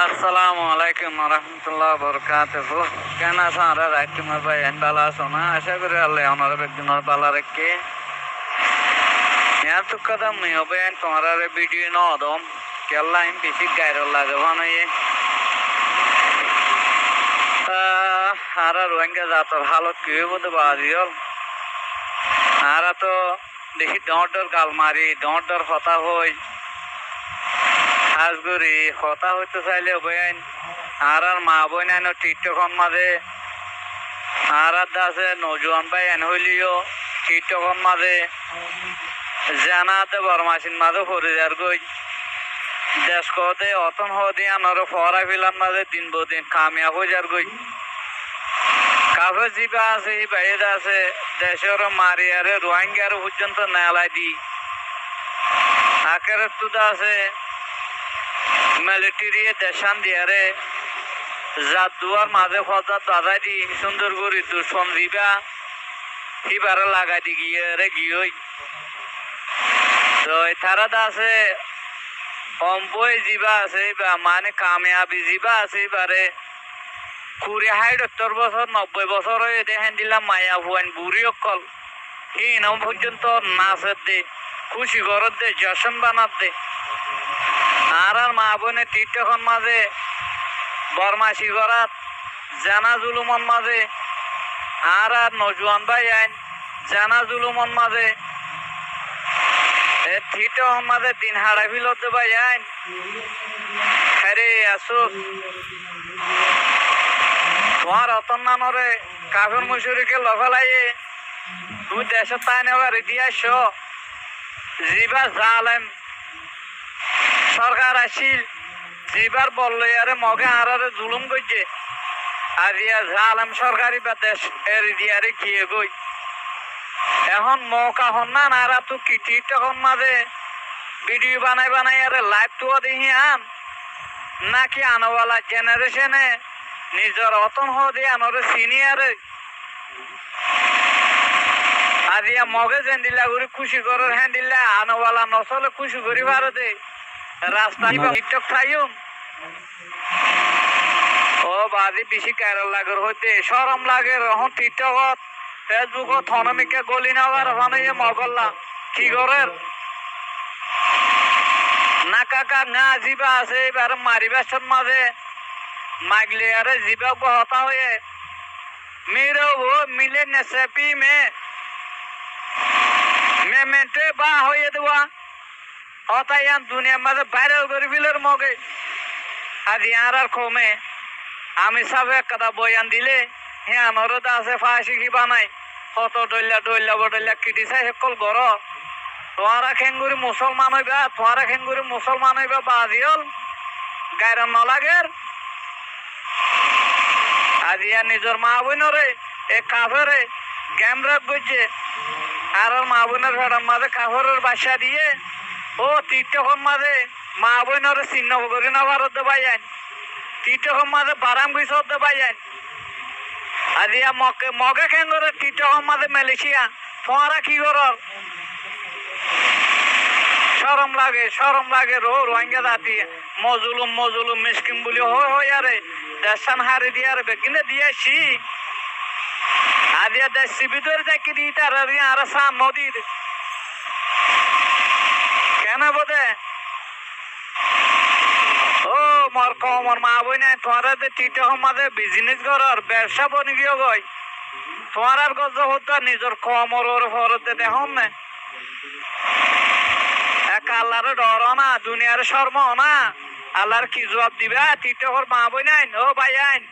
আসসালামু আলাইকুম রহমতুল্লাহ বরকাতুহ। কেন আছো আমরা রাখতে ভাই এন ভালো আছো না? আশা করি আল্লাহ ওনার একদিন ভালো রেখে এত কথা হবে তোমার ভিডিও ন দম কেল্লা আমি বেশি গায়ের লাগে বানাইয়ে আর রোহিঙ্গা জাতর হালত কি বলতে বাজিল আর তো দেখি ডর গাল মারি ডর হতা হই আজগুরি হতা হইতে চাইলে বইন আর মা বোন এনে টিকটকন মাঝে আর আছে নজওয়ান ভাই এন হইলিও টিকটকন মাঝে জানাতে বরমাসিন মাঝে পড়ে যার গই দেশ কতে অতন হদি আনর ফরা ফিলার মাঝে দিন বদিন কামিয়াব হয়ে যার গই কাফে জিবা আছে এই বাইদ আছে দেশের মারিয়ারে রোহিঙ্গার পর্যন্ত নেলাই দি আকের তুদা আছে মিলিটারি দেশান দিয়ারে জাত দুয়ার মাঝে ফজাত বাজাই দি সুন্দর করে দুশ্মন দিবা হিবারে লাগাই দি গিয়ে রে গিয়ে তো তারা আছে অম্বই জিবা আছে বা মানে কামিয়াবি জিবা আছে এবারে 70 বছর 90 বছর হয়ে দেখেন দিলাম মায়া ভুয়ান বুড়ি অকল এই নাম পর্যন্ত নাচের দে খুশি ঘরের দে জশন বানার দে আর মা বোনের তীর্থখন মাঝে বরমাসি করাত জানা জুলুমন মাঝে আর নজওয়ান ভাই আইন জানা জুলুমন মাঝে তীর্থখন মাঝে দিন হারা ফিলতে ভাই আইন হ্যারে আসো তোমার অতন নানরে কাফের মুসুরিকে লফালাইয়ে তুই দেশের তাই নেবার ইতিহাস জিবা জালেম সরকার আসিল জিবার বললো আরে মগে আরে জুলুম করছে আর ইয়া জালেম সরকারি বা দেশ এর দিয়ারে গিয়ে গই এখন মৌকা হন না নারা তো কি তখন মাঝে ভিডিও বানাই আরে লাইভ তো দেখি আন নাকি আনোয়ালা জেনারেশনে নিজের অতন হদি আনরে সিনিয়রে আর ইয়া মগে যেন দিলা করে খুশি করার হ্যাঁ দিলা আনোয়ালা নসলে খুশি করি ভারতে রাস্তা টিকটক খাইম ও বাদি বেশি কেরল লাগের হইতে সরম লাগে এখন টিকটকত ফেসবুকত থনমিকে গলি নেওয়ার ওখানে মগল্লা কি করের না কাকা না জিবা আছে এবার মারিবাসন মাঝে মাগলে আরে জিবা হতা হয়ে মেরে ও মিলে নেশাপি মেমেন্টে বা হয়ে দেওয়া হতায়ান দুনিয়ার মাঝে ভাইরাল করে ফিলের মগে আর ইয়ার কমে আমি সব এক কথা বয়ান দিলে হ্যাঁ আমারও তো আছে ফাঁসি কি বানাই কত ডইলা কিটিসাই সকল গর তোমারা খেঙ্গুরি মুসলমান হইবা বাজিল গায়ের নলাগের আজ ইয়া নিজের মা বোনরে এ কাফেরে গেম রাখ বুঝছে আর মা বোনের ভেড়ার মাঝে কাফের বাসা দিয়ে ও তীর্থকম মাঝে মা বোনের চিহ্ন করি না ভারত বাইন তীর্থকম মাঝে বারাম গুই শব্দ বাইন আর ইয়া মগে খেন করে তীর্থকম মাঝে মালয়েশিয়া তোমারা কি কর সরম লাগে রোহিঙ্গা জাতি মজুলুম মিসকিন বলি হয় আরে দেশান হারি দিয়ে আর বেকিনে দিয়েছি আর ইয়া দেশ শিবির দেখি দিই তার আর সাম নদীর কেন বোধে ও মর মা বই নাই তোমার তীর্থ মাঝে বিজনেস করার ব্যবসা বনি গিয়ে গই তোমার আর গজ হতো নিজের কমর ফরতে দেখুন না এক আল্লাহর ডর না দুনিয়ার শর্ম না আল্লাহর কি জবাব দিবা তীর্থর মা বই নাই ও ভাই আইন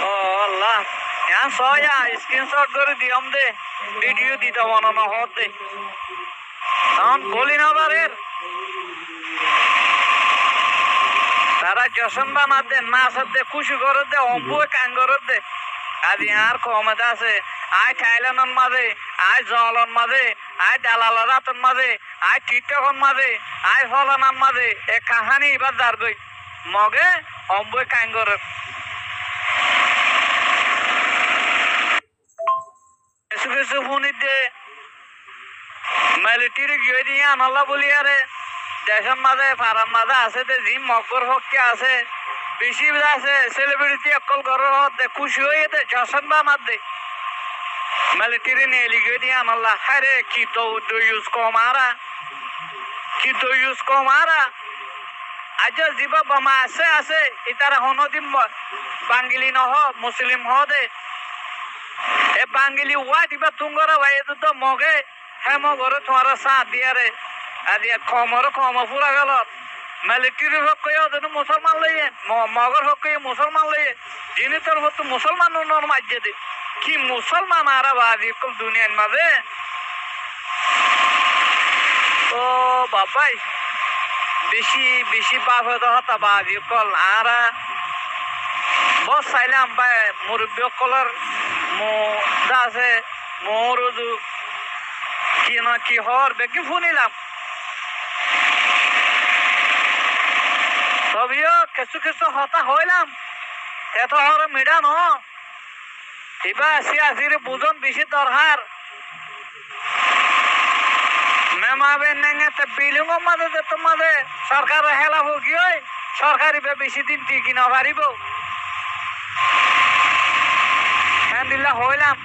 ও আল্লাহ সয়া স্ক্রিনশট করে দিয়ম দে ভিডিও দিতে বানানো হতে তখন বলি না বারের তারা যশন বানাতে নাচের দে খুশি করে দে অম্বুয়ে কান করে দে আজ আর কমে আছে আয় থাইল্যান্ডের মাঝে আয় জলন মাঝে আয় দালাল রাতন মাঝে আয় টিকটকন মাঝে আয় ফলানার মাঝে এ কাহানি এবার যার গই মগে অম্বুয়ে কান করে কিছু ফোনির দে মিলিটারি গিয়ে দিয়ে আনাল্লা বলি আরে দেশের মাঝে পাড়ার মাঝে আছে যে জিম মকর হককে আছে বেশি আছে সেলিব্রিটি অকল ঘরের হতে খুশি হয়ে দে যশন বা মার দে মিলিটারি নিয়ে লিখে দিয়ে আনাল্লাহ হারে কি তো ইউজ কমারা কি তো ইউজ কমারা আজ জীব বোমা আছে আছে ইতারা হনদিন বাঙ্গিলি নহ মুসলিম হ দে এ বাঙ্গিলি ওয়া দিবা তুঙ্গরা ভাই তো মগে হ্যাঁ মগরে তোমার সাথ দিয়ারে আদিয়া কমর কম পুরা গেল মিলিটারির হক কয়ে ওদের মুসলমান লইয়ে মগর হক কয়ে মুসলমান লইয়ে যিনি তোর হতো মুসলমান উন্নয়ন মাঝে দে কি মুসলমান আর বাজি কল দুনিয়ার মাঝে ও বাবাই বেশি বেশি বাপ হতে হতা বাজি কল আর বস চাইলাম ভাই মুরব্বী কলর দা আছে মরুদু কি না কি হর বেকি শুনিলাম তবেও কিছু কিছু হতা হইলাম এত হর মিডা ন এবার আসি আসির বুঝন বেশি দরকার মেমাবে নেঙে বিলিং মাঝে যে তোমাদের সরকার হেলা ভোগী হয় সরকারি বেশি দিন টিকি না পারিব হ্যাঁ দিল্লা হইলাম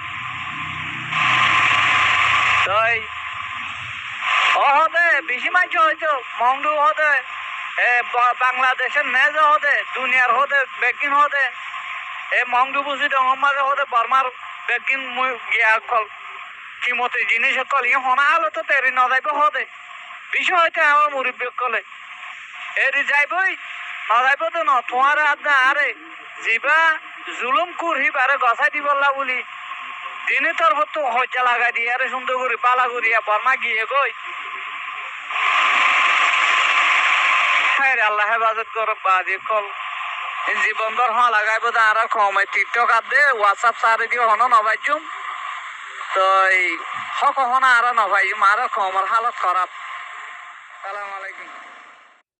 তাই হদে বেশি মাইজ হয়তো মংডু হদে বাংলাদেশের নেজ হদে দুনিয়ার হদে বেকিন হদে এ মংডু বুঝি মাঝে হদে বর্মার বেকিন মুই গিয়া কল কিমতে জিনিস কল ই হনা হলো তো তেরি ন যাইব হদে বিষয় হইতে আমার মুরব্বী কলে এরি যাইবই ন যাইব তো ন তোমার আদা আরে জিবা জুলুম কুরহি বারে গছাই দিবল্লা বলি দিনে তোর তো হজ্জা লাগাই দিয়ে আরে সুন্দর করি পালা করিয়া বর্মা গিয়ে গই হ্যাঁ আল্লাহ হেফাজত কর বাজি কল জীবন ভর হ্যাঁ লাগাইব আর কমে টিকটক আর দে হোয়াটসঅ্যাপ সারে দিয়ে হন নভাইজুম তো হক হনা আর নভাইজুম আর কমর হালত খারাপ সালাম আলাইকুম